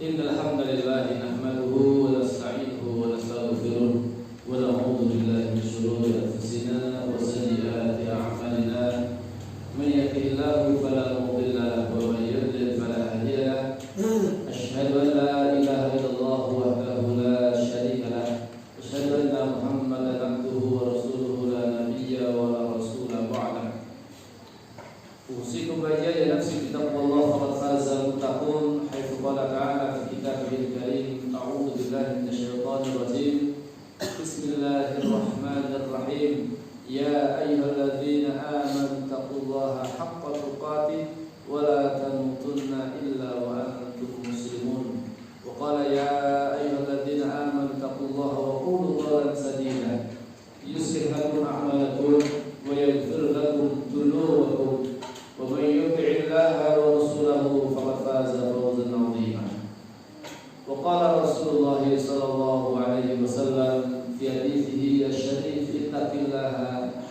Innal hamdalillah nahmaduhu wa nasta'inuhu wa nastaghfiruh wa na'udzu billahi min shururi anfusina wa sayyiati a'malina. May yahdihillahu fala mudilla lahu wa may yudlil fala hadiya lahu. Asyhadu an la ilaha illallah wahdahu la syarika lahu. Asyhadu anna Muhammadan abduhu wa rasuluhu la nabiyya wa la rasula ba'da. Usikum ya nafsi bittaqwallah faqad fazal muttaqun haitsu qala ta'ala fi kitabihil karim a'udzu billahi minasyaitonir rajim. Bismillahirrahmanirrahim. Ya ayyuhalladzina amanu taqullaha haqqa tuqatih wa la tamutunna illa wa antum muslimun. Wa qala ya ayyuhalladzina amanu taqullaha wa qulu qawlan sadida yuslih lakum a'malakum wa yaghfir lakum dhunubakum. ومن يطع الله ورسوله فقد فاز فوزا عظيما. وقال رسول الله صلى الله عليه وسلم في حديثه الشريف اتق الله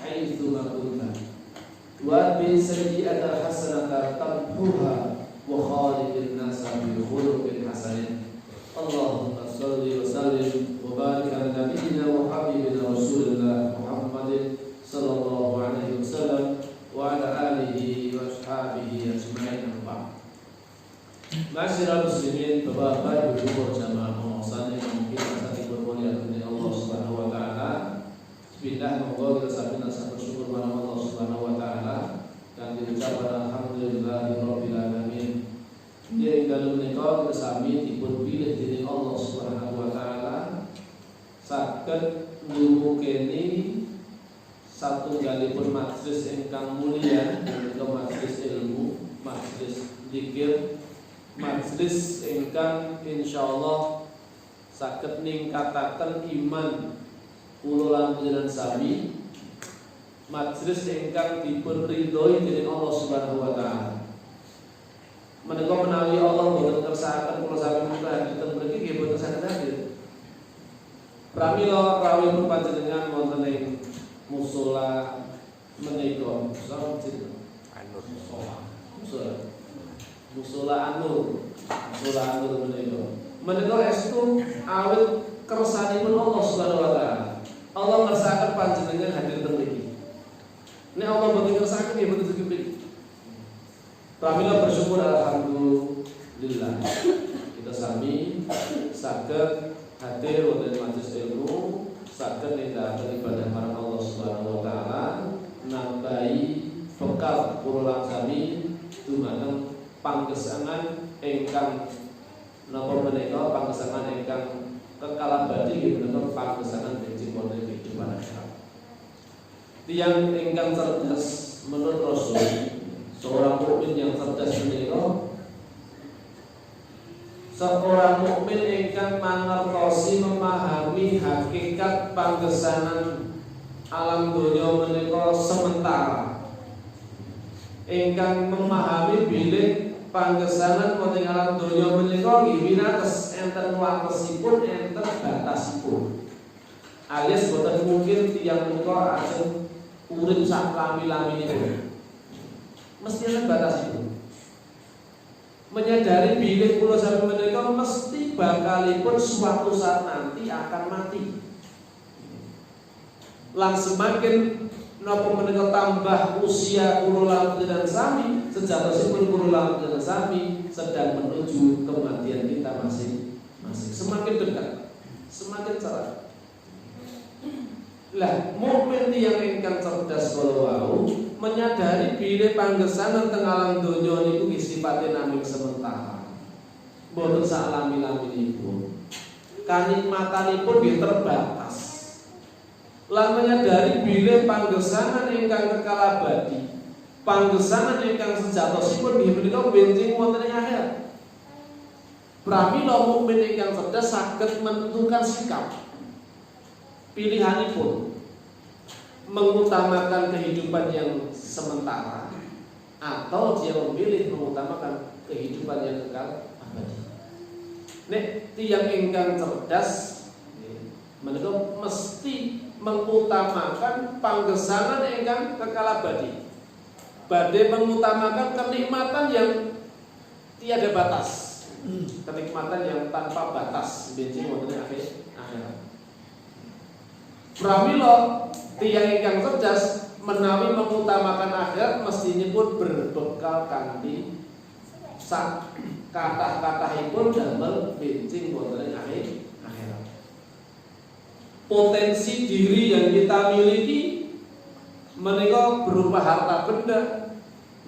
حيثما كنت واتبع السيئة الحسنة تمحها وخالق الناس بخلق حسن. اللهم صل وسلم وبارك على نبينا وحبيبنا رسول الله محمد صلى الله عليه وسلم وعلى آله وأصحابه أجمعين. Ma'asyiral muslimin, Bapak-bapak, Ibu-ibu jamaah pengawasan yang mungkin saat dibermuliakan oleh Allah Subhanahu wa taala. Bismillah, monggo kita sami rasa bersyukur kepada Allah Subhanahu wa taala dan diucapkan alhamdulillahirabbil alamin. Dia dalam menika kita sami dipun pilih dening Allah Subhanahu wa taala saged nyumukeni satu galipun majlis ingkang mulia, menika majlis ilmu, majlis zikir, majlis ingkang insyaallah saged ningkataken iman kula lan panjenengan sami, majlis ingkang dipun ridhoi dening Allah Subhanahu wa taala. Menika menawi Allah boten kersakaken kula sami hadir mriki nggih boten saged hadir. Pramila rawuh panjenengan wonten ing musala menika musala Anur menika estu awit kersanipun Allah Subhanahu wa taala. Allah ngersakaken panjenengan hadir teng mriki. Nek Allah boten ngersakaken nggih boten saged mriki. Pramila bersyukur alhamdulillah kita sami saged hadir wonten majelis ilmu, saged nindakaken ibadah marang Allah Subhanahu wa taala, nambahi bekal kula sami dumateng panggesangan ingkang napa menika panggesangan ingkang kekal abadi nggih menika panggesangan benjing wonten kehidupan akhirat. Tiyang ingkang cerdas menurut Rasul, seorang mukmin yang cerdas menika seorang mukmin ingkang mangertosi memahami hakikat panggesanan alam donya menika sementara, ingkang memahami bilih panggesanan wonten alam donya menika nggih winates enten watesipun enten batasipun. Alias boten mungkin tiyang menika ajeng urip sak lami-laminipun. Mesti enten batasipun. Menyadari bilih kula sami menika mesti bakalipun suatu saat nanti akan mati. Lan semakin napa menika tambah usia kula lan panjenengan sami, sejatosipun kula lan panjenengan sami sedang menuju kematian kita masing-masing. Semakin dekat, semakin cerah. Lah, mukmin yang ingkang cerdas wau menyadari bilih panggesanan teng alam donya niku sifate namung sementara. Boten sak lami-laminipun. Kanikmatanipun nggih terbatas. Lan menyadari bilih panggesanan ingkang kekal abadi, panggesanan ingkang sejatosipun nggih menika benjing wonten ing akhirat. Pramila mukmin ingkang cerdas saged menentukan sikap pilihanipun mengutamakan kehidupan yang sementara atau dia memilih mengutamakan kehidupan yang kekal abadi. Nek tiyang ingkang cerdas menika mesti mengutamakan panggesanan ingkang kekal abadi, badhe mengutamakan kenikmatan yang tiada batas. kenikmatan yang tanpa batas benci wonten akhirat. Pramila tiyang ingkang cerdas menawi mengutamakan akhirat mestinya pun berbekal kanthi sak kathah-kathahipun damel benci wonten akhirat. Potensi diri yang kita miliki menika berupa harta benda,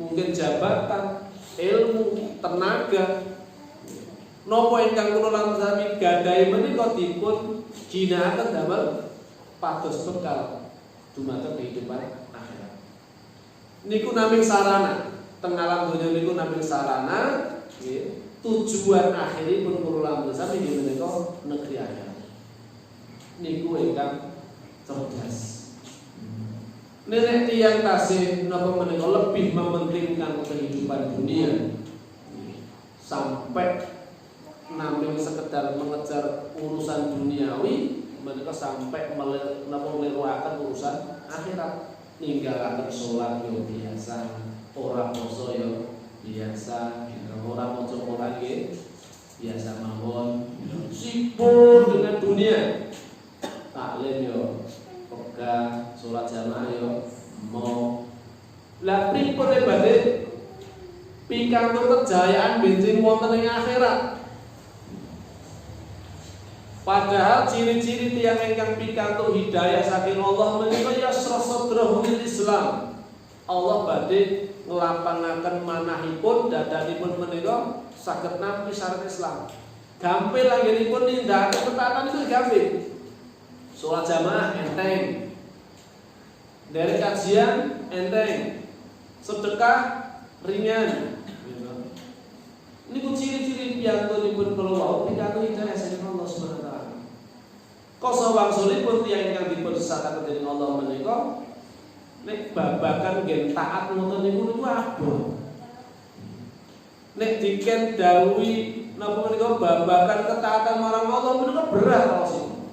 mungkin jabatan, ilmu, tenaga. Napa ingkang kula lan sami gadahi menika dipun ginakaken damel pados bekal dumateng kehidupan akhirat. Niku namung sarana, teng alam donya niku namung sarana, nggih. Tujuan akhiripun kula lan sami nggih menika negeri akhirat. Niku ingkang cerdas. Nenek tiyang tasih napa menika lebih mementingkan kehidupan dunia sampai namung sekedar mengejar urusan duniawi, mereka sampai meliruakan urusan akhirat, ninggalaken sholat yo biasa, ora poso yo biasa, ora maca Quran biasa mawon, sibuk dengan dunia, taklim yo pegah, sholat jamaah yo mau. Lah pripun badhe pikantuk kejayaan benjing wonten ing akhirat? Padahal ciri-ciri tiyang ingkang pikantuk hidayah saking Allah menika yasra sadrahu lil Islam. Allah badhe nglapangaken manahipun dadanipun menika saged nampi syarat Islam. Gampil anggenipun nindakaken ketaatan itu gampil. Salat jamaah enteng. Dari kajian enteng. Sedekah ringan. Niku ciri-ciri piyantunipun kula wau pikantuk hidayah saking Allah Subhanahu wa taala. Koso wangsulipun tiyang ingkang dipun sesataken dening Allah menika nek babakan nggih taat ngoten niku abot. Nek diken dawuhi napa menika babakan ketaatan marang Allah menika berat rasane.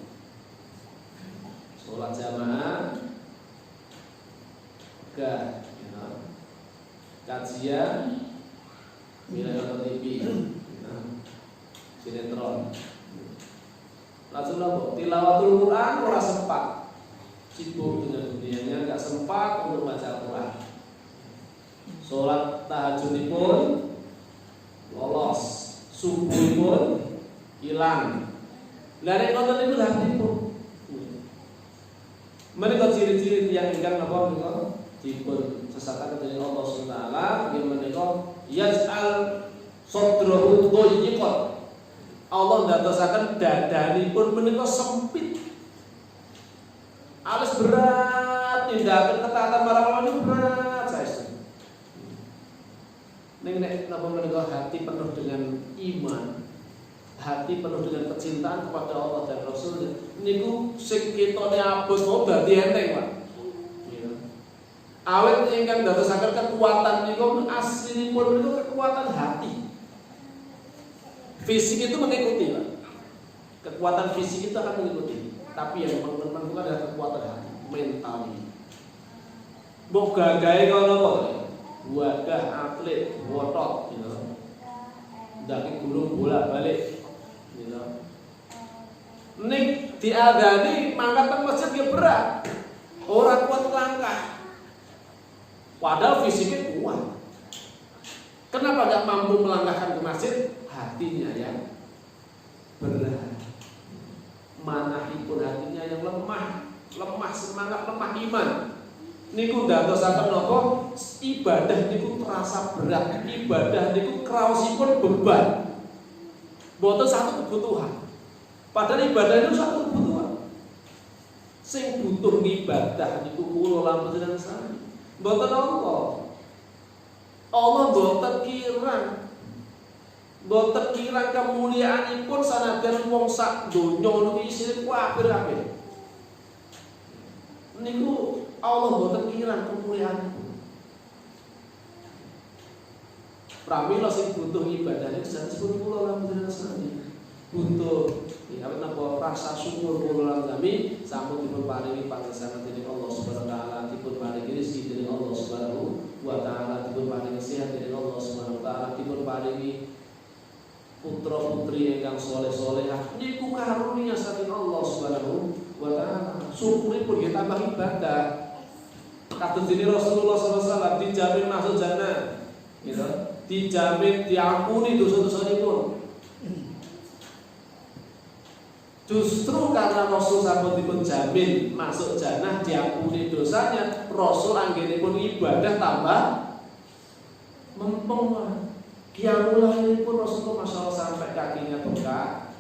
Salat jamaah kajian mila nonton TV, sinetron. Langsung nopo tilawatul Quran ora sempat, sibuk dengan dunianya, nggak sempat untuk baca Quran. Sholat tahajudipun lolos, subuhipun hilang. Lari nonton itu hatiipun. Menika ciri-ciri yang ingkang napa menika dipun sesataken dening Allah Subhanahu wa taala, nggih menika yaj'al sadrahu dayyiqan. Allah ndadosaken dadanipun menika sempit. Alis berat nindakaken ketaatan marang Allah niku berat saestu. Ning nek napa menika hati penuh dengan iman, hati penuh dengan kecintaan kepada Allah dan Rasul niku sing ketone abot mau dadi enteng, Pak. Awet ingkang dadosaken kekuatan niku aslinipun niku kekuatan hati. Fisik itu mengikuti, Pak. Kekuatan fisik itu akan mengikuti. Tapi yang menentukan adalah kekuatan hati, mental ini. Mbok gagahe kono kok. Wadah atlet, wotot, gitu. Ndaki gulung bolak-balik, gitu. Ning diadani mangkat teng masjid ge berat. Ora kuat langkah. Padahal fisiknya kuat. Kenapa gak mampu melangkahkan ke masjid? Hatinya yang berat. Manahipun hatinya yang lemah semangat, lemah iman. Niku ndadosaken napa? Ibadah niku terasa berat. Ibadah niku kraosipun beban. Boten satu kebutuhan. Padahal ibadah itu satu kebutuhan. Sing butuh ibadah niku kula lan panjenengan sami. Boten Allah. Allah boten kirang. Boten kirang kemuliaanipun sanajan wong sak donya niku isine kabeh-kabeh. Niku Allah boten kirang kemuliaanipun. Pramila sing butuh ibadah niku sanesipun kula lan panjenengan sami. Butuh napa rasa syukur kula lan sami sampun dipun paringi pangersana dening Allah Subhanahu wa taala, dipun paringi rezeki dening Allah Subhanahu wa taala, dipun paringi sehat dening Allah Subhanahu wa taala, dipun paringi putra-putri ingkang saleh-salehah niku karunia saking Allah Subhanahu wa taala. Syukuripun nggih tambah ibadah. Kados dene Rasulullah sallallahu alaihi wasallam dijamin masuk jannah. Gitu. Dijamin diampuni dosa-dosanipun. Justru karena Rasul sampun dipun jamin masuk jannah, diampuni dosanya, Rasul anggenipun ibadah tambah mempeng. Qiyamul ini pun Rasulullah masyaallah sampai kakinya bengkak.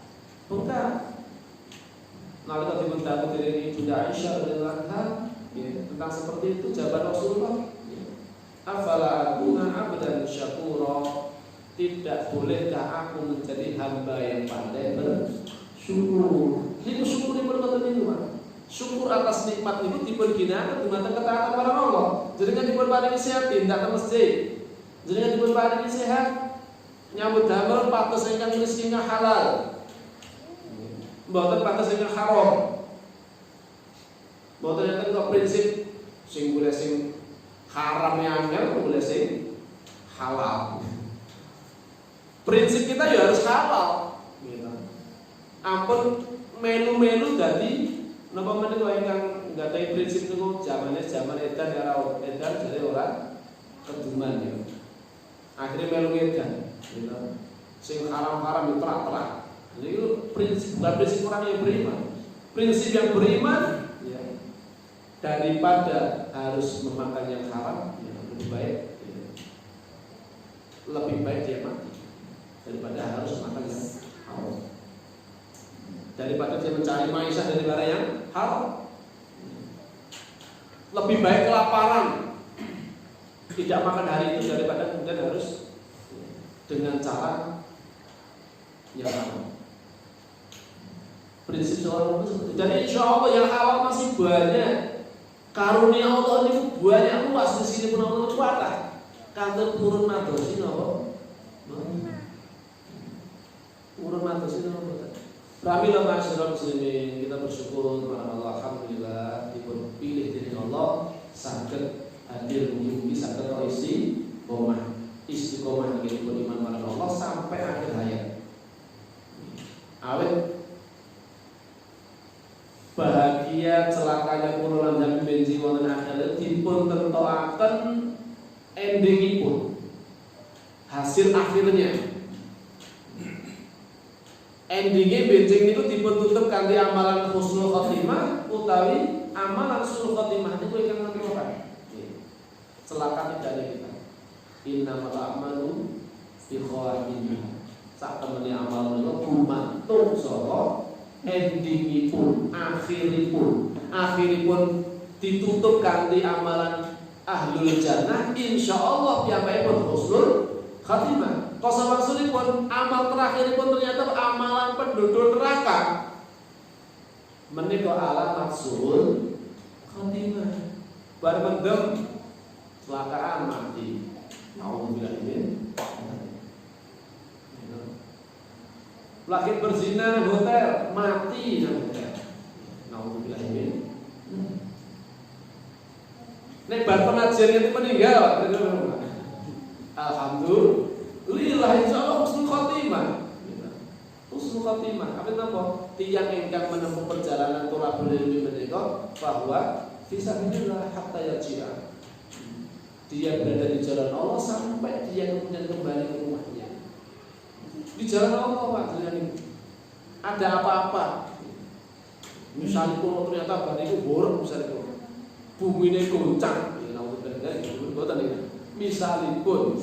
Nalika dipun dawuh dening Ibunda Aisyah radhiyallahu anha tentang seperti itu jawaban Rasulullah, afala akuna abdan syakura, tidak bolehkah aku menjadi hamba yang pandai bersyukur. Niku syukur dipun ngoten niku, Pak. Syukur atas nikmat niku dipun ginakaken dumateng ketaatan marang Allah. Jenengan dipun paringi sehat tindak ke masjid. Jenengan dipun paringi sehat nyambut damel patos ingkang rezekinya halal. Mboten patos ingkang haram. Mboten enten kok prinsip sing boleh sing haram angel, boleh sing halal. Prinsip kita ya harus halal. Gitu. Ampun melu-melu dadi napa menika ingkang nggadhahi prinsip niku zaman edan era edan jare ora keduman ya. Akhirnya melu edan, gitu. Sing haram-haram itu terak-terak. Itu prinsip bukan prinsip orang yang beriman. Prinsip yang beriman ya, daripada harus memakan yang haram ya, lebih baik dia mati daripada harus makan yang haram. Daripada dia mencari maisha dari barang yang haram, lebih baik kelaparan tidak makan hari itu daripada kemudian harus dengan cara yang haram. Prinsip seorang itu seperti itu. Dan insya Allah yang halal masih banyak. Karunia Allah ini banyak luas di sini pun Allah kuatah. Kantor turun madosi nopo, turun madosi nopo. Pramila masyarakat muslimin, kita bersyukur kepada Allah, alhamdulillah dipilih dari Allah saged hadir mungkin saged istiqomah nggih iman marang Allah sampai akhir hayat. Awet bahagia celakanya kula lan jami benci wonten akhir dipun tentokaken endingipun. Hasil akhirnya. Endingnya benjing niku dipun tutup kanthi amalan husnul khotimah utawi amalan sul khotimah niku ingkang napa? Celaka tidak ada kita. Innamal a'malu bi khawatimah. Sak temene amal menika gumantung saka endingipun, akhiripun ditutup kanthi amalan ahlul jannah, insyaallah piyambakipun husnul khatimah. Kosa maksudipun amal terakhiripun ternyata amalan penduduk neraka. Menika alamat suul khatimah. Bar mendem kecelakaan mati. Nauzubillah min. Lagi berzina hotel mati nang hotel. Nauzubillah min. Nek bar pengajian itu meninggal. Alhamdulillah insyaallah husnul khotimah. Husnul khotimah. Apa napa? Tiyang ingkang menempuh perjalanan thalabul ilmi menika bahwa fisabilillah hatta yarji'a. Dia berada di jalan Allah sampai dia kemudian kembali ke rumahnya. Di jalan Allah Pak, ada apa-apa. Misalnya pun ternyata ban itu borok, misalnya bumi ini goncang, misalnya pun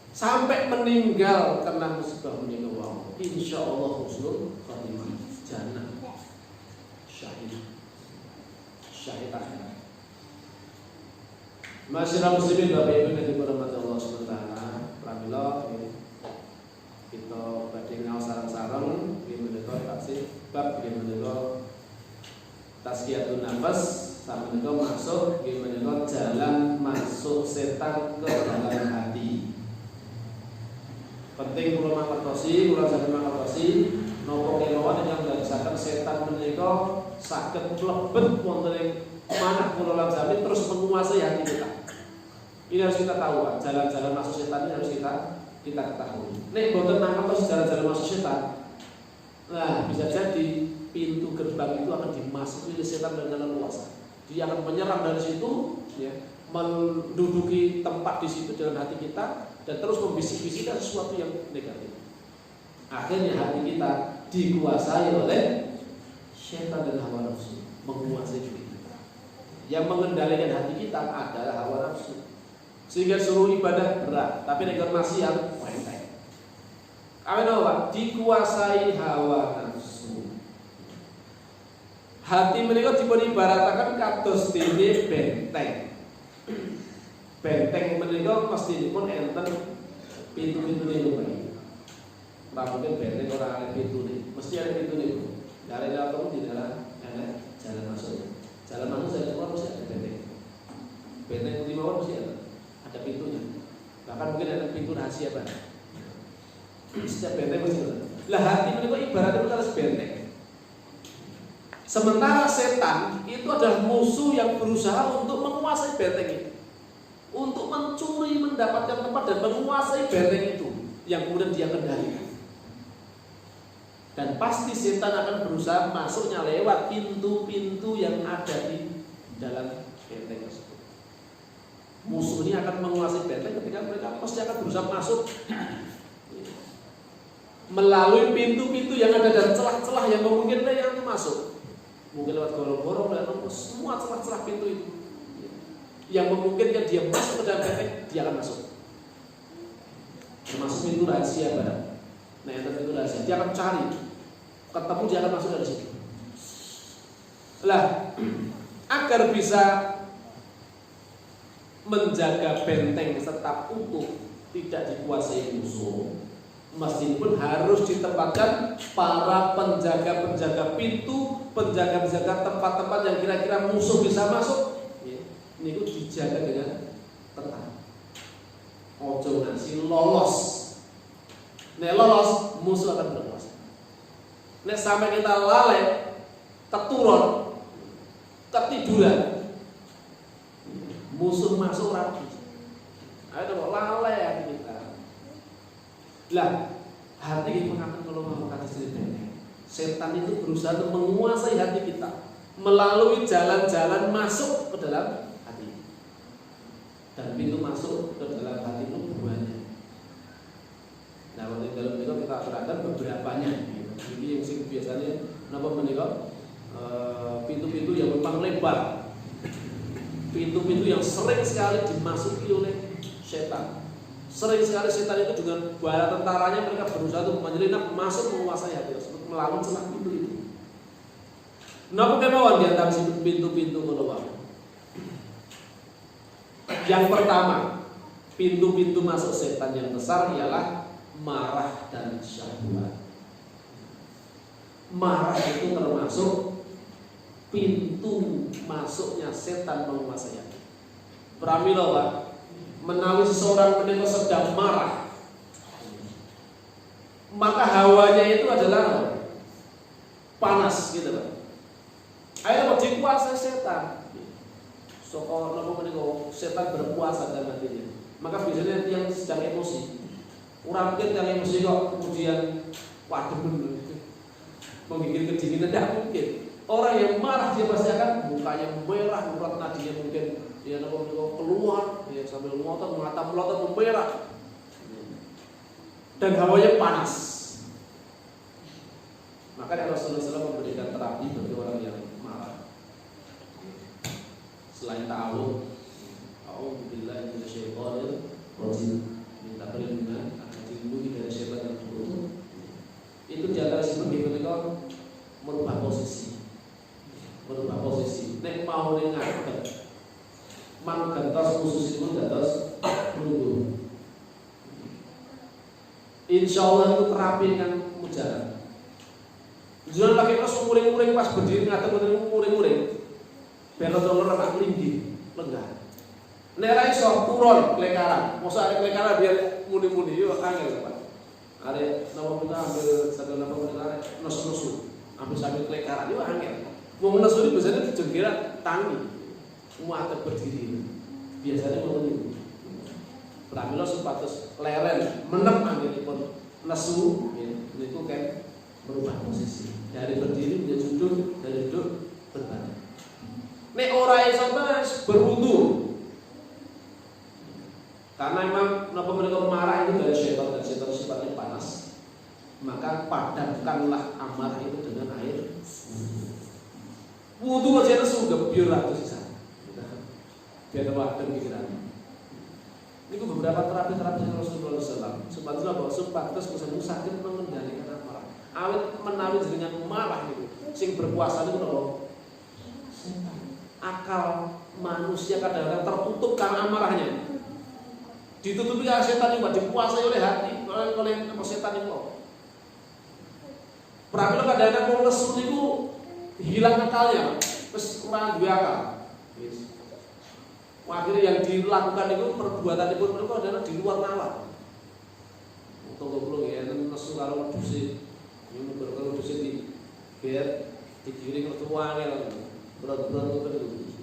sampai meninggal karena musibah meninggal Allah. Insya Allah husnul khatimah, jannah, syahid akhirat. Masyarakat muslimin Bapak Ibu yang dirahmati Allah Subhanahu wa taala, pramila kita badhe ngaos sareng-sareng nggih menika taksih bab nggih menika tazkiyatun nafas samenika masuk nggih menika jalan masuk setan ke dalam hati. Penting kula mangertosi, kula saged mangertosi napa kemawon ingkang ndadosaken setan menika saged mlebet wonten ing manah kula lan sami terus menguasai hati kita. Ini harus kita tahu, Pak. Jalan-jalan masuk setan ini harus kita kita ketahui. Nek boten nangkep jalan-jalan masuk setan, nah bisa jadi pintu gerbang itu akan dimasuki oleh setan dengan leluasa. Dia akan menyerang dari situ, ya, menduduki tempat di situ dalam hati kita dan terus membisik-bisikkan sesuatu yang negatif. Akhirnya hati kita dikuasai oleh setan dan hawa nafsu, menguasai diri kita. Yang mengendalikan hati kita adalah hawa nafsu. Sehingga suruh ibadah berat, tapi nek maksiat enteng. Amin Allah, dikuasai hawa nafsu. Hati menika dipun ibarataken kados dene benteng. Benteng menika mestinipun enten pintu-pintune lumayan. Ora mungkin benteng ora ana pintune, mesti ada pintune. Dari dalam di dalam ada jalan masuk. Jalan masuk saya keluar mesti ada benteng. Benteng 5 orang mesti ada pintunya. Bahkan mungkin ada pintu rahasia Pak. Setiap benteng mesti ada. Lah hati menika ibaratnya harus benteng. Sementara setan itu adalah musuh yang berusaha untuk menguasai benteng itu, untuk mencuri, mendapatkan tempat dan menguasai benteng itu yang kemudian dia kendalikan. Dan pasti setan akan berusaha masuknya lewat pintu-pintu yang ada di dalam benteng tersebut. Musuh ini akan menguasai benteng ketika mereka pasti akan berusaha masuk melalui pintu-pintu yang ada dan celah-celah yang memungkinkan yang masuk. Mungkin lewat gorong-gorong dan semua celah-celah pintu itu yang memungkinkan dia masuk ke dalam benteng, dia akan masuk. Termasuk pintu rahasia barang. Nah, yang pintu rahasia dia akan cari, ketemu dia akan masuk dari situ. Lah, agar bisa menjaga benteng tetap utuh, tidak dikuasai musuh, meskipun harus ditempatkan para penjaga-penjaga pintu, penjaga-penjaga tempat-tempat yang kira-kira musuh bisa masuk. Ini itu dijaga dengan ketat. Ojo nasi lolos. Nek lolos, musuh akan berkuasa. Nek sampai kita lalai, keturun, ketiduran, musuh masuk rapi. Ayo dong lalai hati kita. Lah, hati kita mengatakan kalau mau kata ceritanya, setan itu berusaha untuk menguasai hati kita melalui jalan-jalan masuk ke dalam hati. Dan pintu masuk ke dalam hati itu banyak. Nah, waktu dalam itu kita terangkan beberapanya. Ini yang biasanya kenapa menikah pintu-pintu yang memang lebar, pintu-pintu yang sering sekali dimasuki oleh setan. Sering sekali setan itu dengan bala tentaranya mereka berusaha untuk menyelinap masuk menguasai hati tersebut melalui celah pintu itu. Napa kemauan di antara pintu-pintu keluar? Yang pertama, pintu-pintu masuk setan yang besar ialah marah dan syahwat. Marah itu termasuk pintu masuknya setan menguasai hati. Pramila Pak, menawi seseorang menika sedang marah, maka hawanya itu adalah panas gitu Pak. Ayo dikuasai setan. Soko napa menika setan berpuasa dalam hatinya. Maka biasanya yang sedang emosi, orang mungkin yang emosi kok kemudian waduh bener menggigil kedinginan, tidak mungkin. Orang yang marah dia pasti akan mukanya merah, urat nadinya mungkin dia keluar, dia sambil ngotot, mata melotot merah, dan hawanya panas. Maka Rasulullah SAW memberikan terapi bagi orang yang marah. Selain ta'awud, a'udzubillahi minasyaitonir rajim, minta perlindungan agar dilindungi dari syaitan yang buruk. Itu di antara sebab ketika merubah posisi. Nek mau ning ngadeg, man gantos khusus itu gantos runtuh. Insyaallah itu terapi dengan mujarab. Jangan pakai terus muring-muring pas berdiri ngadeg muring-muring. Ben ora tak linggi, lenggah. Nek ra iso turun klekaran, mosok arek klekaran biar muni-muni yo angel, Pak. Arek napa kita ambil sadar napa kita nusu-nusu, ambil sambil klekaran yo angel. Wong nesu biasanya dijengkeran tangi. Muatek berdiri. Biasanya ngono niku. Pramila supados leren menep anggenipun nesu niku kan merubah posisi dari berdiri menjadi duduk, dari duduk berbaring. Nek ora iso berwudu. Karena memang napa mereka marah itu dari setan, dan setan sifatnya panas. Maka padamkanlah amarah itu dengan air wudu aja nesu gebyur atus sisa. Biar wadon pikiran. Ini beberapa terapi-terapi Rasulullah SAW. Supados kusen sakit mengendalikan amarah. Awit menawi jenengan marah niku. Sing berkuasa niku napa? Setan. Akal manusia kadang-kadang tertutup karena amarahnya. Ditutupi oleh setan itu, dikuasai oleh hati, oleh setan itu. Pramila kadang-kadang wong lesu niku hilang akalnya, terus kurang duwe akal. Akhirnya yang dilakukan itu perbuatan itu mereka adalah di luar nalar. Tunggu dulu ya, nanti nesu karo wedhus ini berkaro wedhus di biar digiring ke tuangel. Berat-berat itu.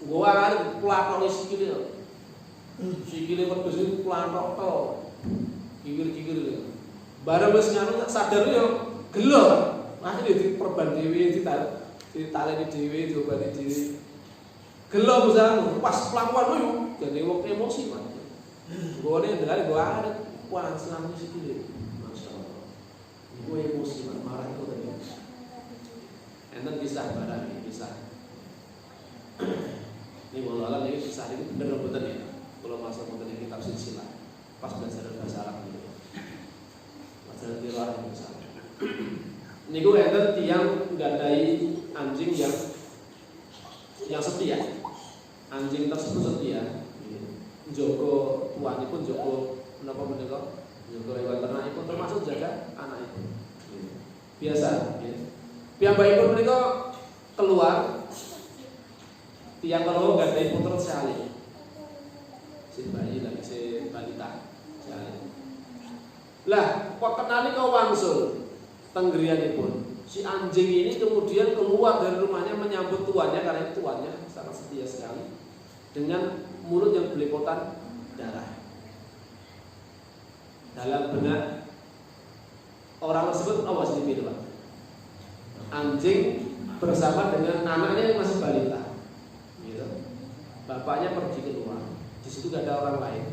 Gua kan pelakon sikile. Sikile wedhus itu plantok to. Gigir-gigir. Bareng wis nganu sadar yo gelo. Akhirnya diperban dhewe ditaleni dhewe diobati dhewe. Gelo misalnya pas pelakuan yo jadi wong emosi Pak. Gone ndare gua arep wah selamat sikile. Masyaallah. Gua emosi marah itu tadi. Enten kisah barang kisah. Ini wallahualam ini kisah ini bener bener ya. Kalau masa mungkin kitab silsilah pas belajar bahasa Arab gitu. Belajar tilah misalnya. Niku enten tiyang nggadai anjing yang setia. Anjing tersebut setia. Njogo tuanipun njogo menapa menika? Njogo hewan ternakipun termasuk jaga anak itu. Biasa ya. Piyambakipun menika keluar tiang kalau gadai putra sekali. Si bayi lagi si balita sekali. Lah, kok kenali kau wangsul tenggrianipun. Si anjing ini kemudian keluar dari rumahnya menyambut tuannya karena tuannya sangat setia sekali dengan mulut yang belepotan darah. Dalam benak orang tersebut awas di Pak. Anjing bersama dengan anaknya yang masih balita. Gitu. Bapaknya pergi keluar. Di situ gak ada orang lain.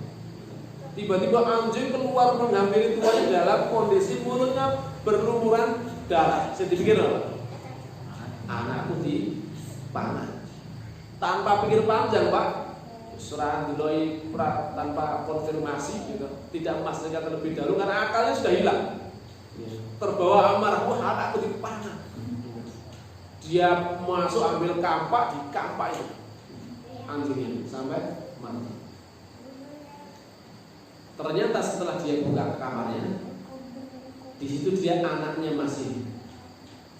Tiba-tiba anjing keluar menghampiri tuannya dalam kondisi mulutnya berlumuran darah. Saya dipikir apa? Anakku dipanah. Tanpa pikir panjang Pak, serah diloi tanpa konfirmasi gitu. Tidak memastikan terlebih dahulu karena akalnya sudah hilang. Terbawa amarah, wah anakku dipanah. Dia masuk ambil kampak, dikampak itu anjing ini sampai mati. Ternyata setelah dia buka kamarnya, di situ dia anaknya masih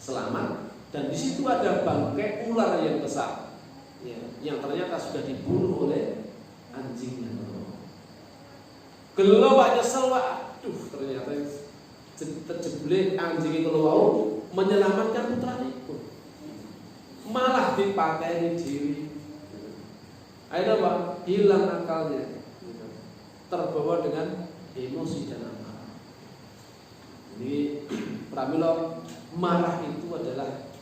selamat dan di situ ada bangkai ular yang besar, ya, yang ternyata sudah dibunuh oleh anjingnya. Gelo Pak nyesel Pak, ternyata terjeblek anjing itu mau menyelamatkan putra itu, malah dipakai diri. Akhirnya Pak hilang akalnya, terbawa dengan emosi dan amarah. Jadi pramila marah itu adalah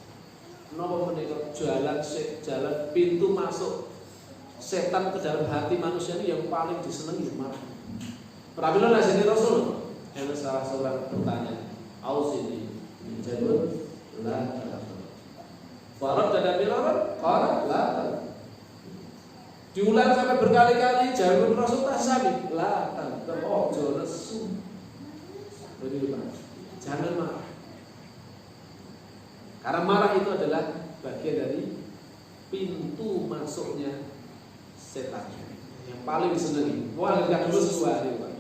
napa menika jalan pintu masuk setan ke dalam hati manusia ini yang paling disenangi marah. Pramila nasihati Rasul, ada salah seorang bertanya, "Ausini jadul la ta'ala." Farad dan milaran, qala la ta'ala. Diulang sampai berkali-kali, jawab Rasul tasami, la ta'ala, ojo nesu. Begitu Pak. Jangan marah. Karena marah itu adalah bagian dari pintu masuknya setan yang paling disenangi. Wah, enggak dulu sesuatu Pak.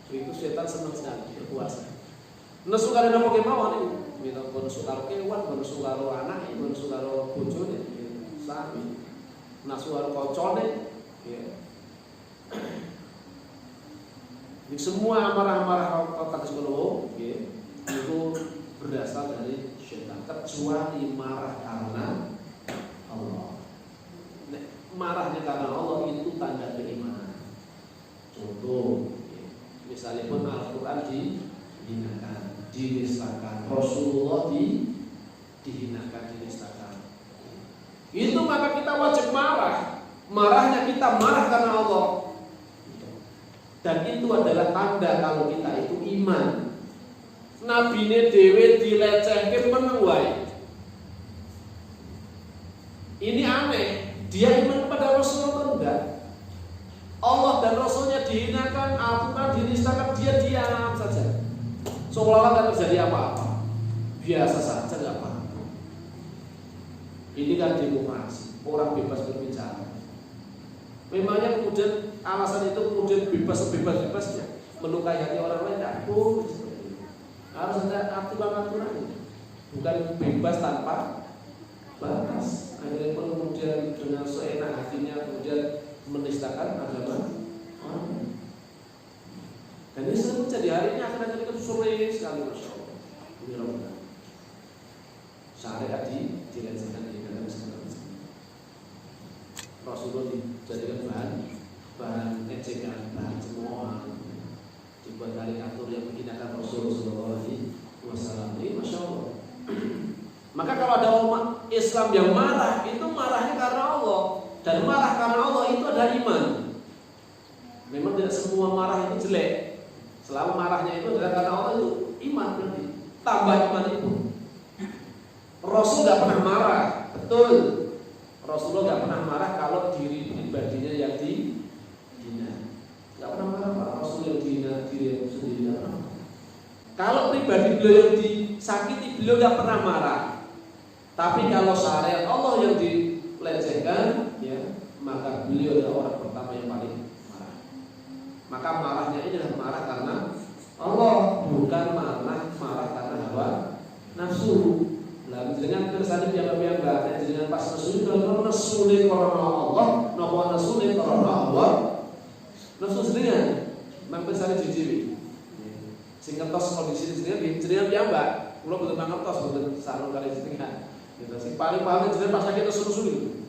Itu setan senang sekali berkuasa. Nesu karo napa kemawon niku. Mila nesu karo kewan, nesu karo anak, nesu karo bojone, sami. Nesu karo kancane, ya. Jadi semua amarah-amarah kata psikolog, ya, itu berasal dari setan. Kecuali marah karena Allah. Marahnya karena Allah itu tanda keimanan. Contoh, misalnya pun Al-Quran dihinakan, dinistakan, Rasulullah dihinakan, dinistakan. Itu maka kita wajib marah. Marahnya kita marah karena Allah. Dan itu adalah tanda kalau kita itu iman. Nabine dhewe dilecehke meneng wae. Ini aneh. Dia iman kepada Rasulullah atau enggak? Allah dan Rasulnya dihinakan, Al-Quran dinistakan, dia diam saja. Seolah-olah tidak terjadi apa-apa. Biasa saja, enggak apa-apa. Ini kan demokrasi. Orang bebas berbicara. Memangnya kemudian alasan itu kemudian bebas-bebasnya melukai hati orang lain, tidak boleh. Harus ada aturan-aturan. Bukan bebas tanpa batas. Akhirnya pun kemudian dengan seenak hatinya kemudian menistakan agama orang. Dan ini sering terjadi hari ini akhir-akhir itu sore sekali, Masya Allah. Ini Ramadan. Syariat dilecehkan di dalam segala macam. Rasulullah dijadikan bahan ejekan, bahan cemoohan, dibuat karikatur yang menghinakan Rasulullah SAW. Ini Masya Allah. Maka kalau ada umat Islam yang marah, itu marahnya karena Allah. Dan marah karena Allah itu adalah iman. Memang tidak semua marah itu jelek. Selama marahnya itu adalah karena Allah, itu iman berarti. Tambah iman itu. Rasul tidak pernah marah, betul. Rasulullah tidak pernah marah kalau diri pribadinya yang dihina. Tidak pernah marah Pak Rasul yang dihina diri sendiri. Kalau pribadi beliau yang disakiti, beliau tidak pernah marah. Tapi kalau syariat Allah yang dilecehkan, ya, maka beliau adalah orang pertama yang paling marah. Maka marahnya ini adalah marah karena Allah, bukan marah karena hawa nafsu. Lah jenengan kersane piyambak-piyambak, jenengan pas nafsu kalau nafsune karena Allah, napa nafsune karena Allah. Nafsu jenengan mangkesane jijiwi. Sing ngertos kondisi jenengan piyambak, kula boten mangertos boten sarung kali jenengan. Gitu, sing paling paham jenengan pas lagi nafsu itu.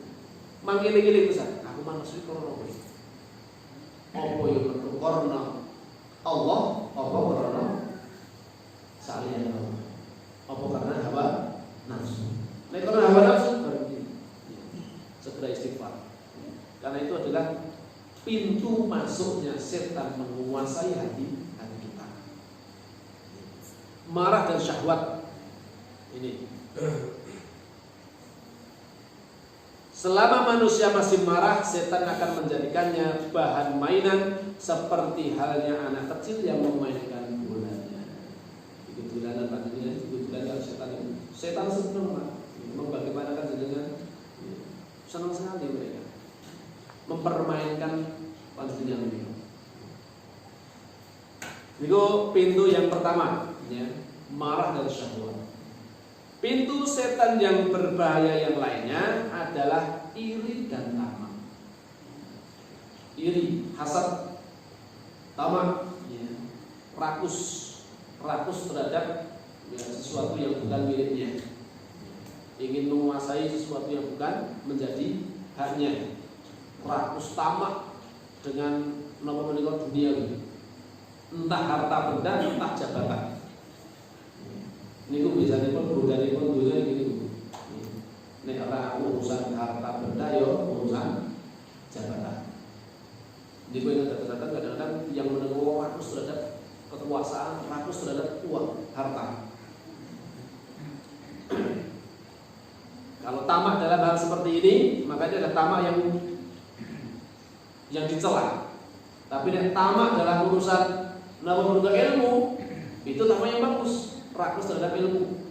Mangkene-kene pisan, aku nafsu karena apa? Apa yo karena Allah, apa karena salian Allah. Apa karena hawa nafsu. Nek karena hawa nafsu segera istighfar. Karena itu adalah pintu masuknya setan menguasai hati kita. Marah dan syahwat ini. Selama manusia masih marah, setan akan menjadikannya bahan mainan seperti halnya anak kecil yang memainkan bolanya. Kebetulan apa ini? Kebetulan setan itu. Setan senang, Pak. Membagaimanakan jenengan? Senang sekali mereka. Mempermainkan panjenengan ini. Itu pintu yang pertama, ya, marah dan syahwat. Pintu setan yang berbahaya yang lainnya adalah iri dan tamak. Iri, hasad, tamak, ya, rakus terhadap ya, sesuatu yang bukan miliknya. Ingin menguasai sesuatu yang bukan menjadi haknya. Rakus tamak dengan nomor menikah dunia, entah harta benda, entah jabatan. Ini ku biasanya pun berudari pun dunia gitu. Nek ora urusan harta benda yo urusan jabatan. Di ku kadang-kadang kadang-kadang yang menengok rakus terhadap kekuasaan, rakus terhadap uang, harta. Kalau tamak dalam hal seperti ini, makanya ada tamak yang dicela. Tapi nek tamak dalam urusan menuntut ilmu, itu tamak yang bagus. Rakus terhadap ilmu,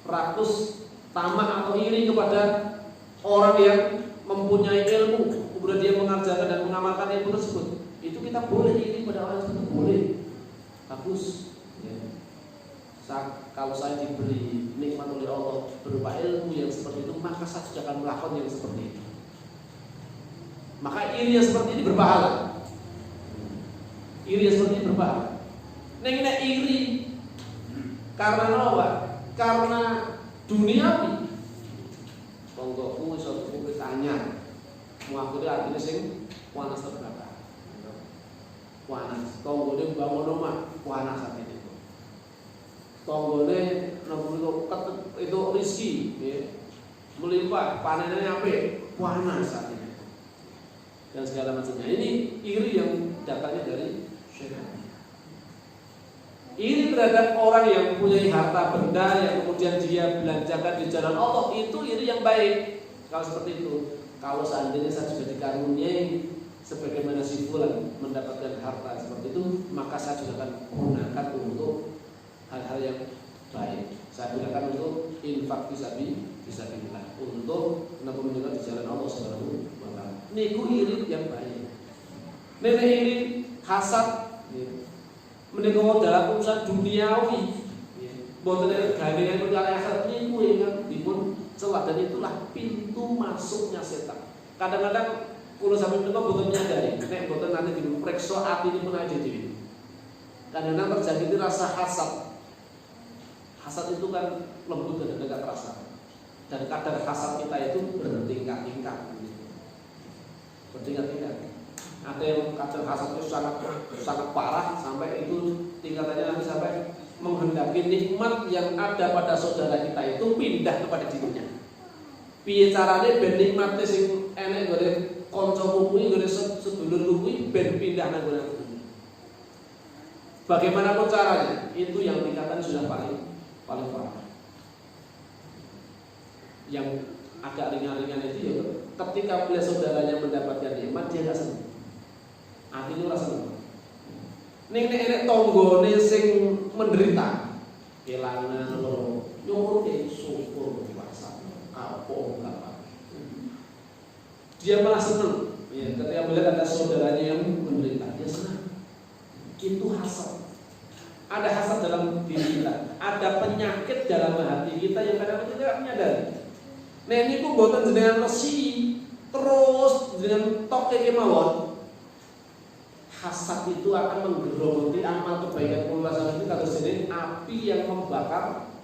rakus tamak atau iri kepada orang yang mempunyai ilmu, kemudian dia mengajarkan dan mengamalkan ilmu tersebut, itu kita boleh iri pada orang tersebut, boleh, bagus. Ya. Kalau saya diberi nikmat oleh Allah berupa ilmu yang seperti itu, maka saya sudah akan melakukan yang seperti itu. Maka iri yang seperti ini berpahala. Iri yang seperti ini berpahala. Nek iri karena apa? Karena duniawi. Tonggoku iso tuku anyar. Muakhire artine sing panas terbakar. panas. Tonggone bangun rumah panas atine. Tonggone itu rezeki, ya. Melimpah, panenannya apik, panas atine. Dan segala macamnya. Ini iri yang datangnya dari syaitan. Iri terhadap orang yang punya harta benda yang kemudian dia belanjakan di jalan Allah, itu iri yang baik. Kalau seperti itu, kalau seandainya saya juga dikaruniai sebagaimana si fulan mendapatkan harta seperti itu, maka saya juga akan gunakan untuk hal-hal yang baik. Saya gunakan untuk infak fisabilillah, untuk menunjukkan di jalan Allah Subhanahu wa taala. Niku iri yang baik. Nek iri hasad menika dalam urusan duniawi, boten gandengan perkara akhirat niku ingkang dipun celah, dan itulah pintu masuknya setan. Kadang-kadang kula sampeyan menika boten nyadari, nek boten nanti dipriksa atinipun aja dhewe. Kadang-kadang terjadi rasa hasad. Hasad itu kan lembut dan dekat rasa. Dan kadar hasad kita itu bertingkat-tingkat. Bertingkat-tingkat. Ada yang kadar hasad itu sangat parah sampai itu tingkatannya nanti sampai menghendaki nikmat yang ada pada saudara kita itu pindah kepada dirinya. Piye carane ben nikmate sing enek gore kancamu kuwi, gore sedulurmu kuwi ben pindah nang gone kuwi. Bagaimanapun caranya, itu yang tingkatan sudah paling parah. Yang agak ringan-ringan itu ya ketika melihat saudaranya mendapatkan nikmat dia enggak senang. Atine ora seneng. Ning nek enek tanggane sing menderita, kelangan loro, nyuwun syukur puasa, kapok apa. Dia malah senang. Ya, ketika melihat ada saudaranya yang menderita, dia senang. Itu hasad. Ada hasad dalam diri kita, ada penyakit dalam hati kita yang kadang-kadang tidak menyadari. Nek niku boten jenengan resi, terus dengan toke kemawon, hasad itu akan menggerogoti amal kebaikan kula itu kalau sini api yang membakar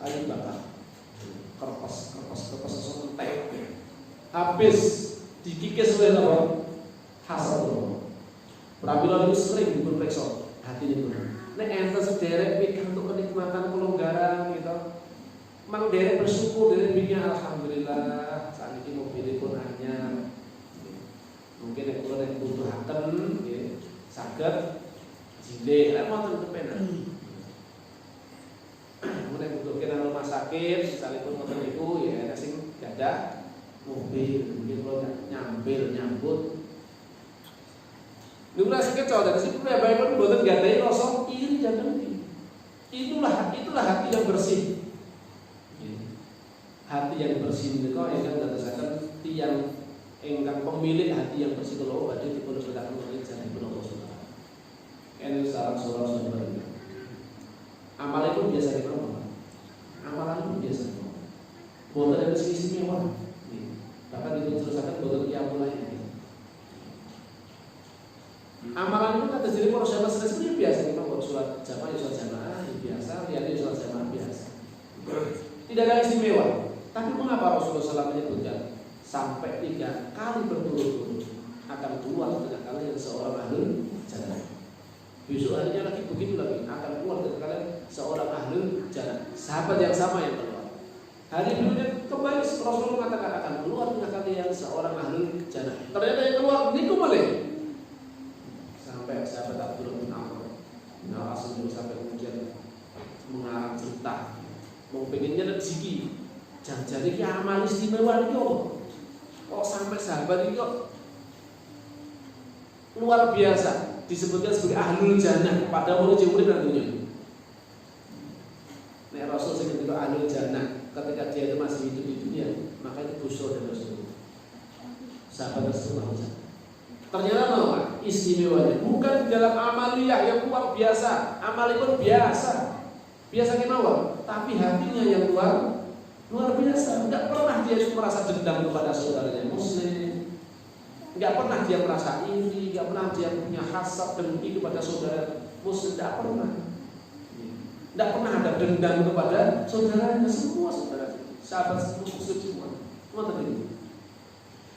kayu bakar. Kertas entek. Habis dikikis oleh orang hasad. Pramila itu sering diperiksa hati itu. Nek enten sederek pikir untuk kenikmatan kelonggaran gitu. Mang derek bersyukur derek pikir alhamdulillah saat ini mobilipun anyar. Mungkin nek kula nek butuhaken nggih saged jilih lek wonten kepenak. Mulai butuhke nang rumah sakit misalipun ngoten niku ya enek sing gadah mobil mungkin kula nyambut. Niku rasa kecoh dari sini priyambakipun boten gadahi rasa iri dan dengki. Itulah hati yang bersih. Hati yang bersih menika ingkang dadosaken tiyang ingkang pemilik hati yang bersih kula badhe dipun sedekaken wonten janipun Allah Subhanahu wa taala. Ene sareng-sareng saudara. Amal itu biasa diperlukan. Amalan itu biasa. Boten ada istimewa. Bahkan diterusaken boten qiyamul lail. Amalan itu kata jadi para sahabat sendiri biasa kita buat sholat jamaah biasa, lihat sholat jamaah biasa. Tidak ada istimewa. Tapi mengapa Rasulullah SAW menyebutkan sampai 3 kali berturut-turut akan keluar dengan kalian seorang ahli jannah. Besok harinya lagi begitu lagi akan keluar dengan kalian seorang ahli jannah. Sahabat yang sama yang keluar. Hari berikutnya kembali Rasulullah mengatakan akan keluar dengan kalian seorang ahli jannah. Ternyata yang keluar niku boleh. Sampai sahabat Abdullah bin Amr Rasul sampai kemudian mengarang cerita mau pengennya rezeki jangan iki amal istimewa iki kok sampai sahabat iki kok luar biasa disebutkan sebagai ahlul jannah pada mulai urip nang dunya. Nek Rasul sing ketika ahlul jannah ketika dia itu masih hidup di dunia maka itu dosa dan dosa sahabat Rasulullah. Ternyata apa? Istimewanya bukan dalam amaliyah yang luar biasa, amalipun biasa kemauan, tapi hatinya yang luar biasa. Enggak pernah dia merasa dendam kepada saudaranya muslim, enggak pernah dia merasa iri, enggak pernah dia punya hasad dengki kepada saudara muslim, enggak pernah ada dendam kepada saudaranya, semua saudara sahabat muslim semua terlibat.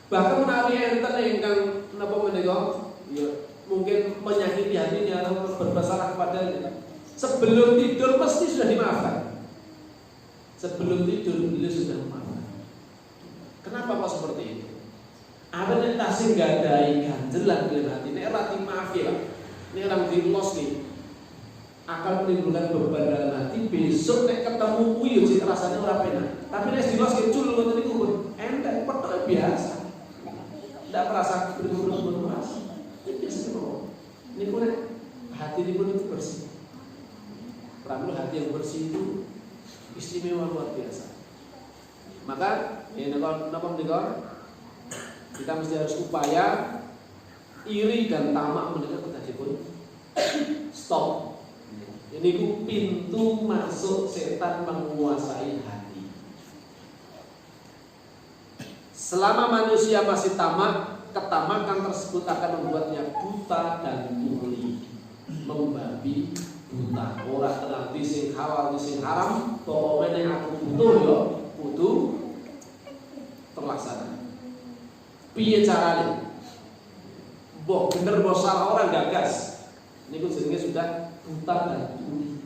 Bahkan menawi enten ingkang napa menika ya mungkin menyakiti hatinya atau berbuat salah kepadanya, sebelum tidur pasti sudah dimaafkan. Sebelum tidur beliau sudah memaafkan. Kenapa kok seperti itu? Ada yang tasing gadai ganjelan dalam hati. Ini rati maaf ya, ini orang di los nih akan menimbulkan beban dalam hati. Besok nek ketemu kuyu sih rasanya ora penak. Tapi nek di los kecul ngoten niku enteng petok biasa. Tidak merasa berburu-buru merasa. Ini biasa kok. Ini pun hati ini pun bersih. Perlu hati yang bersih itu istimewa luar biasa. Maka ini kalau kita mesti harus upaya iri dan tamak menika tadi pun stop. Ini ku pintu masuk setan menguasai hati. Selama manusia masih tamak, ketamakan tersebut akan membuatnya buta dan tuli, membabi buta. Ora nanti sing halal sing haram, pokoknya yang aku butuh yo, butuh terlaksana. Piye carane? Mbok bener mbok salah orang gagas. Niku jenenge sudah buta dan tuli.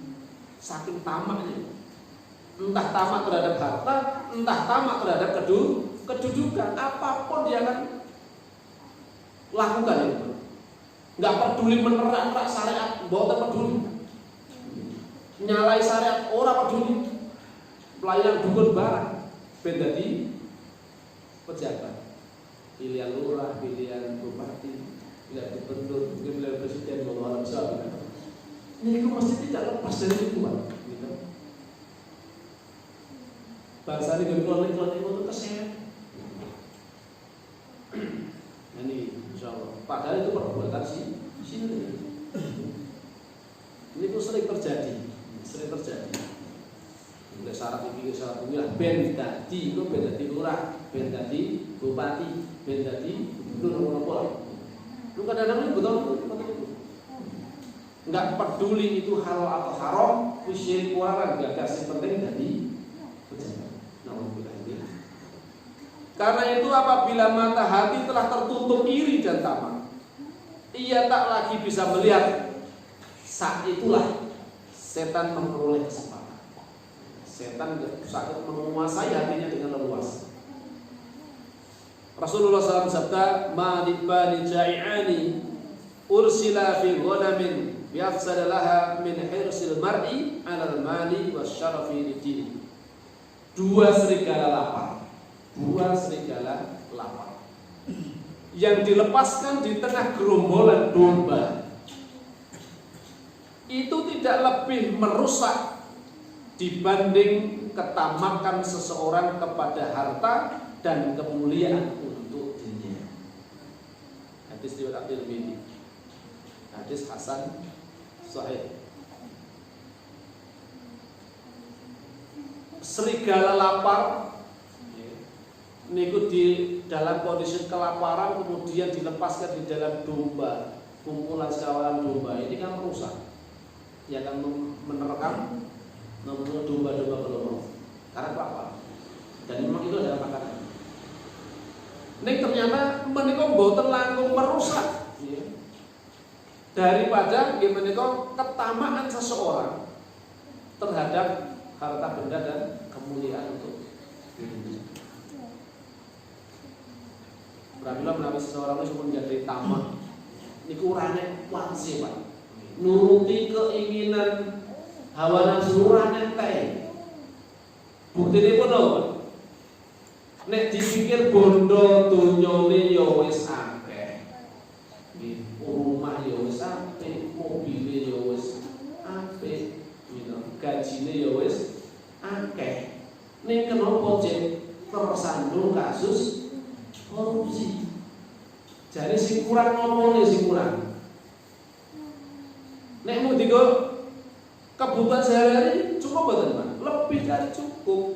Saking tamaknya. Entah tamak terhadap harta, entah tamak terhadap kedudukan, apapun dia akan lakukan itu. Enggak peduli menerak syariat, mbok peduli. Nyalai syariat ora peduli. Pelayan dukun barang ben dadi pejabat. Pilihan lurah, pilihan bupati, pilihan gubernur, pilihan presiden, bahwa besar. Ini mesti tidak lepas dari itu, gitu. Bangsa ini berkeluar itu kesehatan. Ini insya Allah. Padahal itu perbuatan sini. Ini pun sering terjadi. Udah syarat ini, syarat ini lah. Ben tadi, itu ben tadi lurah, ben tadi bupati, ben tadi gubernur apa? Lu kadang-kadang betul. Enggak peduli itu halal atau haram, usia kurang gagas yang penting tadi pejabat. Karena itu apabila mata hati telah tertutup iri dan tamak, ia tak lagi bisa melihat. Saat itulah setan memperoleh kesempatan. Setan saat menguasai hatinya dengan leluasa. Rasulullah SAW sabda, "Ma dibani ja'i'ani ursila fi ghanamin biafsada laha min hirsil mar'i 'alal mali wasyarafi lidini." Dua serigala lapar yang dilepaskan di tengah gerombolan domba itu tidak lebih merusak dibanding ketamakan seseorang kepada harta dan kemuliaan untuk dunia. Hadis riwayat At-Tirmidzi. Hadis hasan sahih. Serigala lapar niku di dalam kondisi kelaparan kemudian dilepaskan di dalam domba, kumpulan sekawalan domba, ini kan merusak. Ya kan menerkam domba-domba berlomba. Karena apa? Dan memang itu adalah makanan. Ini ternyata menika mboten langkung merusak, ya. Daripada menika ketamaan seseorang terhadap harta benda dan kemuliaan untuk dirinya. Apabila menawi seseorang itu menjadi tamak, niku urane wansi, Pak. Nuruti keinginan hawa nafsu urane teh. Buktine pun apa? Nek dipikir bondo dunyane ya wis akeh. Rumah ya wis apik, mobile ya wis apik, gajine ya wis akeh. Ning kenapa cek tersandung kasus korupsi? Jadi sing kurang ngomongnya sing kurang. Nek mau digo kebutuhan sehari-hari cukup betul Pak? Lebih dari cukup.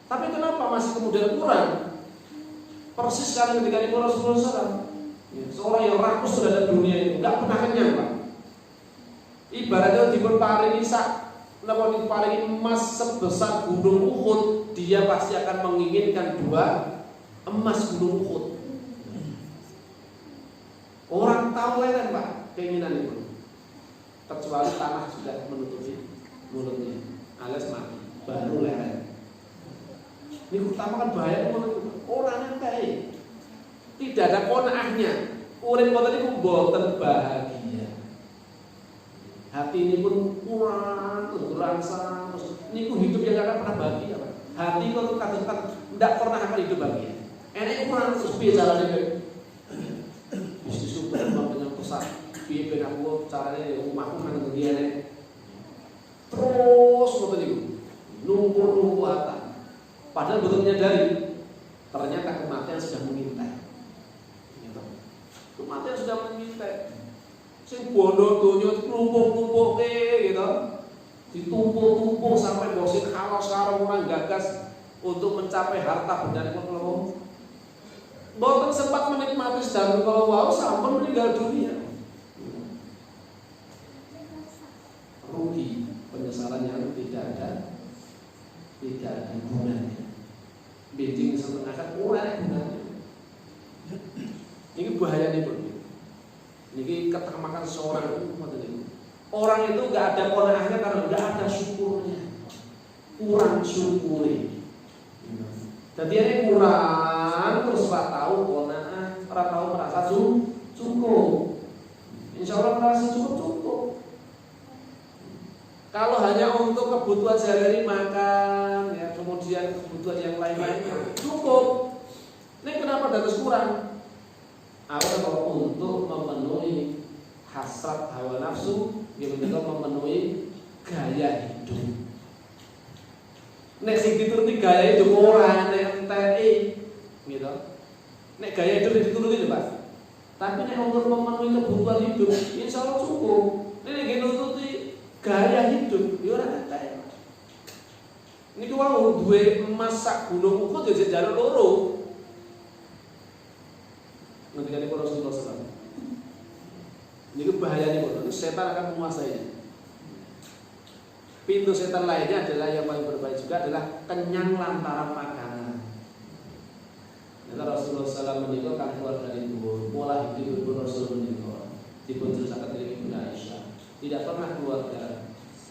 Tapi kenapa masih kemudian kurang? Persis sekali ketika di Rasulullah SAW, seorang yang rakus terhadap dunia itu nggak pernah kenyang Pak. Ibaratnya diparingi diparingi emas sebesar gunung Uhud, dia pasti akan menginginkan 2 emas gunung Uhud. Orang tahu lah keinginan itu. Kecuali tanah sudah menutupi mulutnya, alias mati, baru leren. Ini utama kan bahaya orang yang tidak ada konaahnya. Urip boten niku boten bahagia. Hati ini pun kurang, terangsang, terus niku hidup yang gak akan pernah bahagia, Pak. Hati kalau katakan tidak pernah akan hidup bahagia. Enak kurang terus piye carane bisnis super dengan pesat. Piye ben aku carane omahku nang ngendi enek. Terus ngoten niku. Nunggu ata. Padahal betul menyadari ternyata kematian sudah mengintai. Kematian sudah mengintai. Sing bondo donya klumpuk-klumpuke gitu. Ditumpuk-tumpuk sampai bosin halos karo orang gagas untuk mencapai harta benda niku. Boten sempat menikmati sedang kalau wau sampun meninggal dunia. Rugi, penyesalan yang tidak ada gunanya. Bending setengah kan ora gunanya. Ini bahaya nih, Bro. Ini ketamakan seorang itu. Orang itu nggak ada konaahnya karena nggak ada syukurnya, kurang syukuri. Jadi ini kurang terus nggak tahu konaah, nggak tahu merasa cukup. Insya Allah merasa cukup. Kalau hanya untuk kebutuhan sehari-hari makan, ya kemudian kebutuhan yang lain-lainnya cukup. Ini kenapa dados kurang? Kalau untuk memenuhi hasrat hawa nafsu, yang juga memenuhi gaya hidup. Nek sing dituruti gaya hidup ora nek enteki, gitu. Nek gaya hidup dituruti Pak. Tapi nek untuk memenuhi kebutuhan hidup, insya Allah cukup. Nek nuruti gaya hidup, ya ora enteki. Niki wau duwe emas sak gunung Uhud ya jalur loro. Ngendikane Rasulullah SAW. Ini bahaya nih, Bro. Setan akan menguasainya. Pintu setan lainnya adalah yang paling berbahaya juga adalah kenyang lantaran makanan. Karena Rasulullah SAW menikah kan keluar dari tubuh. Pola hidup Ibu Rasul menikah. Dipunceritakan dari Ibu Aisyah. Tidak pernah keluarga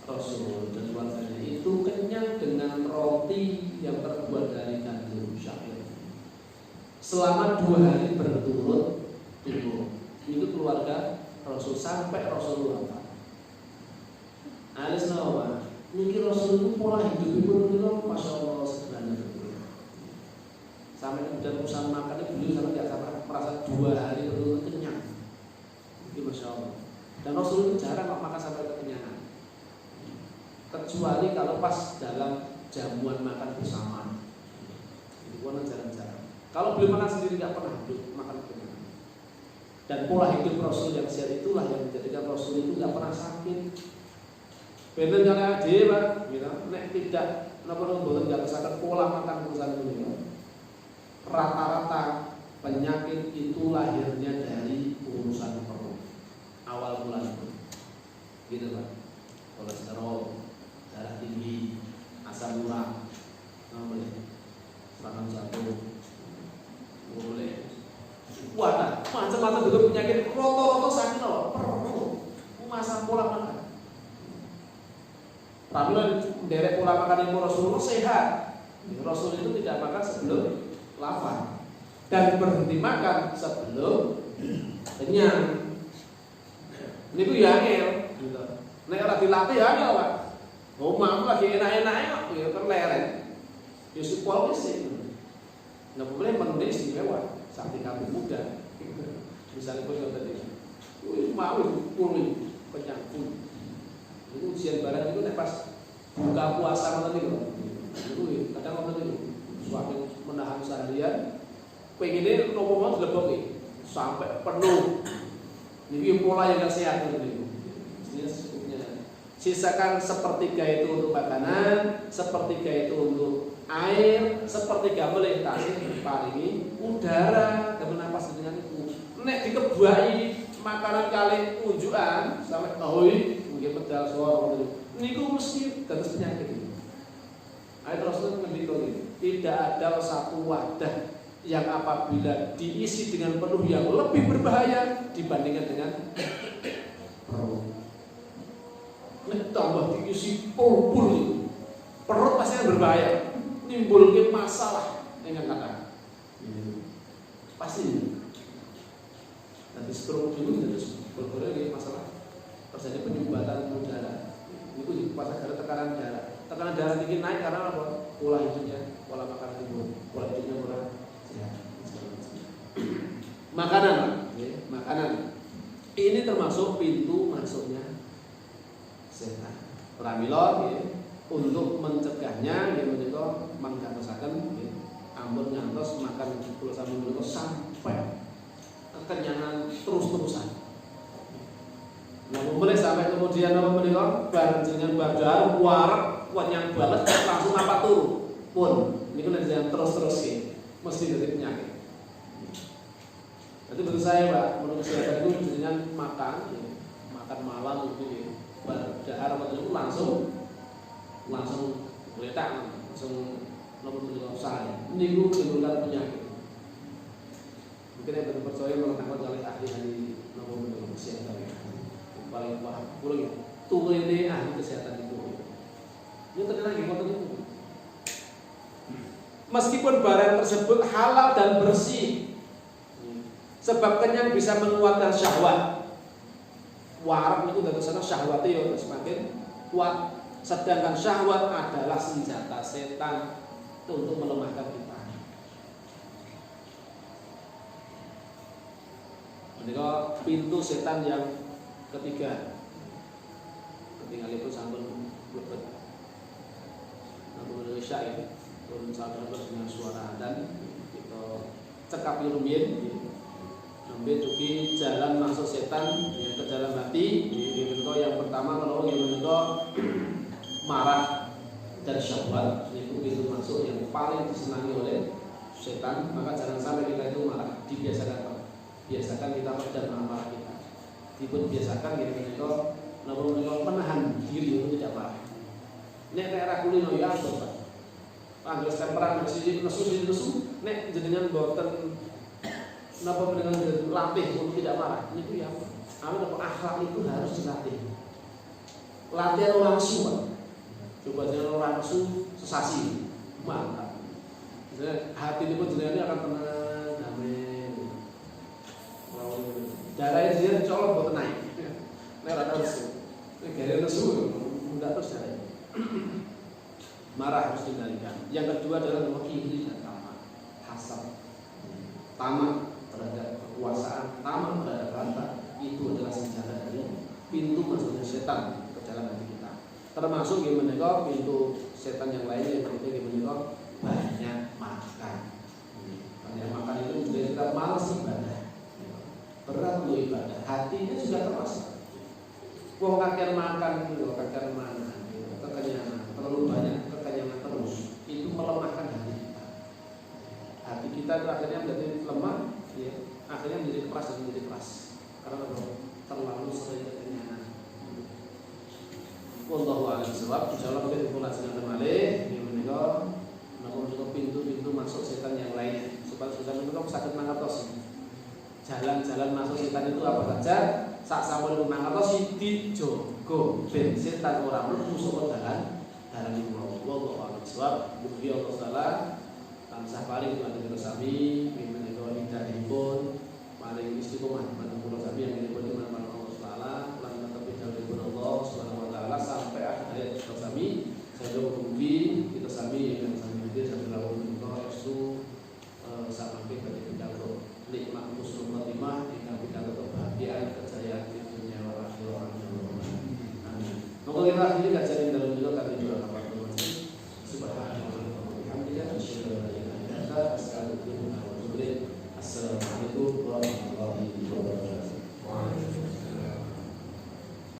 Rasul dan keluarganya itu kenyang dengan roti yang terbuat dari gandum syair. Selama 2 hari berturut-turut itu keluarga Rasul sampai Rasulullah wafat. Alis nawa, niki Rasul itu pola hidup itu masya Allah sederhana betul. Sampai kemudian urusan makan beliau sampai tidak sampai merasa 2 hari berturut kenyang. Ini masya Allah. Dan Rasul itu jarang makan sampai kekenyangan. Kecuali kalau pas dalam jamuan makan bersama. Itu pun jarang-jarang. Kalau beliau makan sendiri tidak pernah makan kenyang. Dan pola hidup Rasul yang sehat itulah yang menjadikan Rasul itu tidak pernah sakit. Benten kali ade Pak, gitu. Nek tidak napa-napa tidak kesadaran pola makan perusahaan itu. Rata-rata penyakit itu lahirnya dari urusan perut. Awal mulanya. Gitu Pak. Kolesterol, darah tinggi, asam urat, serangan jantung. Boleh. Wadah, macam-macam bentuk penyakit roto-roto sakit loh, perut, masalah pola makan. Rasulullah derek pola makan yang Rasulullah sehat. Rasul itu tidak makan sebelum lapar dan berhenti makan sebelum kenyang. Ini tuh ya angel, gitu. Nek ora dilatih ya angel Pak. Oh, aku lagi enak-enaknya, ya terleren. Ya supaya sih. Nggak boleh menulis istimewa saat kamu muda. Misalnya pun tadi, mau pulih kenyang pun. Itu ujian barang itu pas buka puasa nanti loh. Itu kadang nanti suami menahan seharian, pengennya nopo mau dileboki sampai penuh. Ini pola yang gak sehat itu. Sisakan sepertiga itu untuk makanan, sepertiga itu untuk air, sepertiga melintasi paringi udara dan bernapas dengan itu. Nek dikebai makanan kali unjukan sampai tahui mungkin pedal suara niku mesti dados penyakit itu. Ayat Rasul ngendika tidak ada satu wadah yang apabila diisi dengan penuh yang lebih berbahaya dibandingkan dengan perut. Nek tambah diisi pulpul itu, perut pasti akan berbahaya, nimbulkan masalah dengan kata. Pasti. Nanti stroke dulu terus berkurang masalah terjadi penyumbatan udara. Itu pas ada tekanan darah tinggi naik karena apa? Pola hidupnya, pola makanan itu, pola hidupnya kurang sehat. Makanan, ya, makanan. Ini termasuk pintu masuknya setan. Pramila ya, untuk mencegahnya ya menika manggantosaken ya, ampun ngantos makan kula sami menika sampai kekenyangan terus-terusan. Nah, mulai sampai kemudian apa menika bareng jenengan badal warak wanyang banget langsung apa turu pun niku nek jangan terus-terus ya, mesti dadi penyakit. Jadi menurut saya Pak, menurut kesehatan itu jenengan makan ya, makan malam gitu ya. Badal apa itu langsung meletak langsung nomor menika saya. Niku menimbulkan penyakit. Mungkin yang belum percaya mengatakan oleh ahli nomor menika kesehatan. Paling paham, boleh tuh ini ahli kesehatan itu. Ini ternyata gimana itu? Meskipun barang tersebut halal dan bersih, sebab kenyang bisa menguatkan syahwat. Warak itu dari sana syahwatnya ya semakin kuat. Sedangkan syahwat adalah senjata setan untuk melemahkan kita. Menika pintu setan yang ketiga, ketinggalipun sampun mlebet namun Indonesia ini turun sahabat dengan suara dan kita cekap rumiyin sampai tuki jalan masuk setan yang ke dalam hati. Yang pertama kalau yang marah dan syahwat itu pintu masuk yang paling disenangi oleh setan. Maka jangan sampai kita itu marah, biasakan kita pedang marah kita. Dipun biasakan gitu namun menahan diri untuk tidak marah. Nek daerah kulino ya apa? Panggilkan perang nesu, nek jenengan boten napa dengan latih untuk tidak marah. Niku ya apa? Akhlak itu harus dilatih. Latihan orang suci. Coba jangan orang nesu sesasi. Mantap. Hati ini pun jenengan akan tenang, damai. Darahnya dia colok buat naik. Nek ora nesu. Nek gere nesu enggak terus darahnya. Marah harus dikendalikan. Yang kedua adalah iri dan tamak, hasad, tamak terhadap kekuasaan, tamak terhadap harta. Itu adalah senjata dari pintu masuknya setan ke dalam hati kita. Termasuk gimana pintu setan yang lainnya yang gimana banyak makan. Banyak makan itu menjadi kita malas ibadah. Berat untuk ibadah, hatinya juga terasa. Wong kakek makan gitu, kakek makan, kekenyangan, terlalu banyak kekenyangan terus, itu melemahkan hati kita. Hati kita itu akhirnya menjadi lemah, ya, akhirnya menjadi keras dan menjadi keras. Karena terlalu sering kekenyangan. Wallahu a'lam bishawab. Insyaallah kita dilaksanakan malih di menika namun juga pintu-pintu masuk setan yang lainnya. Supaya sudah menika sakit mangertos. Jalan-jalan masuk setan itu apa saja? Sak sampun mangertos dijogo ben setan ora mlebu saka dalan niku. Wallahu a'lam bishawab. Mugi Allah taala tansah paring dumateng kita sami menika hidayahipun paling istiqomah dumateng kula sami yang dipun iman Allah taala lan tetep dipun Allah Subhanahu wa taala sampai akhir hayat kita sami. Saya mugi kita sami yang sami hadir sampai lawan menika estu sampai pada pidato nikmat husnul khotimah ingkang pidato kebahagiaan kejayaan di dunia wal akhirah. Amin. Monggo kita akhiri kajian